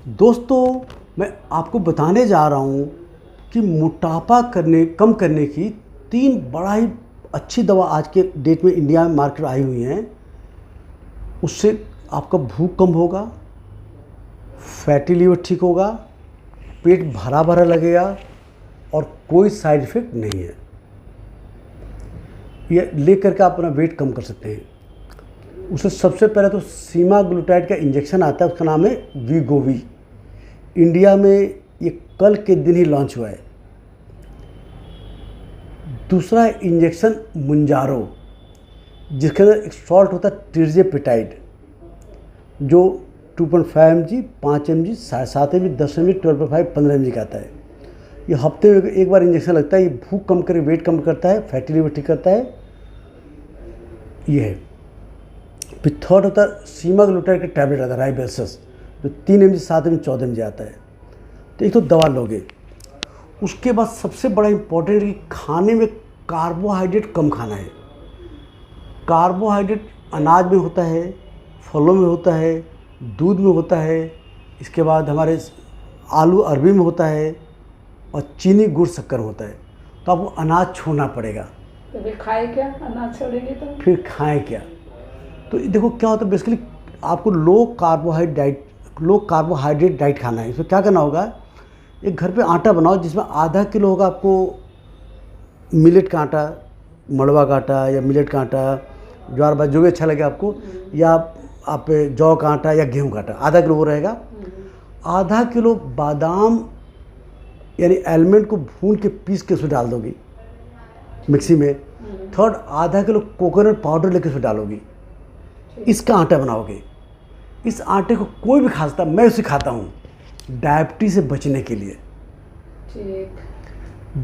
दोस्तों, मैं आपको बताने जा रहा हूँ कि मोटापा कम करने की 3 बड़ा ही अच्छी दवा आज के डेट में इंडिया में मार्केट आई हुई हैं। उससे आपका भूख कम होगा, फैटी लीवर ठीक होगा, पेट भरा भरा लगेगा और कोई साइड इफ़ेक्ट नहीं है। ये ले करके आप अपना वेट कम कर सकते हैं। उससे सबसे पहले तो सीमाग्लूटाइड का इंजेक्शन आता है, उसका नाम है वीगोवी। इंडिया में ये कल के दिन ही लॉन्च हुआ है। दूसरा इंजेक्शन मुंजारो, जिसके अंदर एक सॉल्ट होता है टिर्जेपेटाइड, जो 2.5 mg, 5 mg, 7 mg, 10 mg, 12.5, 15 mg का आता है। ये हफ्ते में एक बार इंजेक्शन लगता है। ये भूख कम करे, वेट कम करता है, फैटी लीवर ठीक करता है। ये है। फिर थर्ड होता है सीमाग्लूटाइड का टैबलेट आता है राइबेल्सस, जो 3 mg, 7 mg, 14 mg आता है। तो एक तो दवा लोगे। उसके बाद सबसे बड़ा इम्पोर्टेंट है कि खाने में कार्बोहाइड्रेट कम खाना है। कार्बोहाइड्रेट अनाज में होता है, फलों में होता है, दूध में होता है, इसके बाद हमारे आलू अरबी में होता है और चीनी गुड़ शक्कर होता है। तो आपको अनाज छोड़ना पड़ेगा। तो फिर खाए क्या? अनाज छोड़ेंगे तो फिर खाएं क्या? तो देखो क्या होता है, बेसिकली आपको लो कार्बोहाइड्रेट डाइट खाना है। इसमें क्या करना होगा, एक घर पे आटा बनाओ जिसमें आधा किलो होगा आपको मिलेट का आटा, मड़वा का आटा या मिलेट का आटा, ज्वार बाजरा, जो भी अच्छा लगे आपको, या आप जौ का आटा या गेहूं का आटा, आधा किलो वो रहेगा। आधा किलो बादाम यानी आलमंड को भून के पीस के उसमें डाल दोगी मिक्सी में। थर्ड, आधा किलो कोकोनट पाउडर लेके उसमें डालोगी। इसका आटा बनाओगे। इस आटे को कोई भी खा सकता, मैं उसे खाता हूँ डायबिटीज से बचने के लिए। ठीक।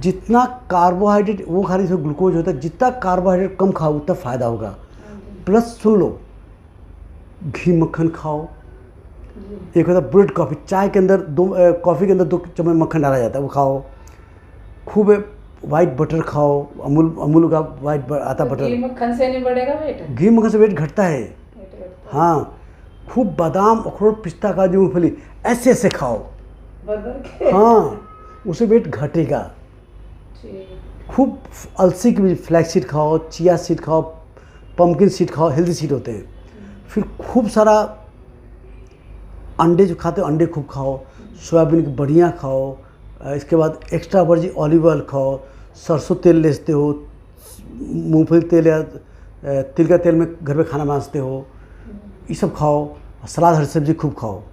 जितना कार्बोहाइड्रेट वो खा रही, इसमें ग्लूकोज होता है, जितना कार्बोहाइड्रेट कम खाओ उतना फ़ायदा होगा। प्लस सुन लो, घी मक्खन खाओ। एक होता है ब्रेड कॉफ़ी, चाय के अंदर कॉफ़ी के अंदर 2 चम्मच मक्खन डाला जाता है, वो खाओ। खूब वाइट बटर खाओ, अमूल का वाइट आता बटर। घी मक्खन से नहीं बढ़ेगा वेट? घी मक्खन से वेट घटता है। हाँ, खूब बादाम, अखरोट, पिस्ता, काजू, मूंगफली ऐसे ऐसे खाओ। हाँ, उसे वेट घटेगा। खूब अलसी की भी, फ्लैक्स सीड खाओ, चिया सीड खाओ, पम्पकिन सीड खाओ, हेल्दी सीड होते हैं। फिर खूब सारा अंडे जो खाते हो अंडे खूब खाओ, सोयाबीन की बढ़िया खाओ। इसके बाद एक्स्ट्रा वर्जिन ऑलिव ऑयल खाओ, सरसों तेल लेते हो, मूंगफली तेल या तिल का तेल में घर में खाना बनाते हो, ये सब खाओ। सलाद, हरी सब्जी खूब खाओ।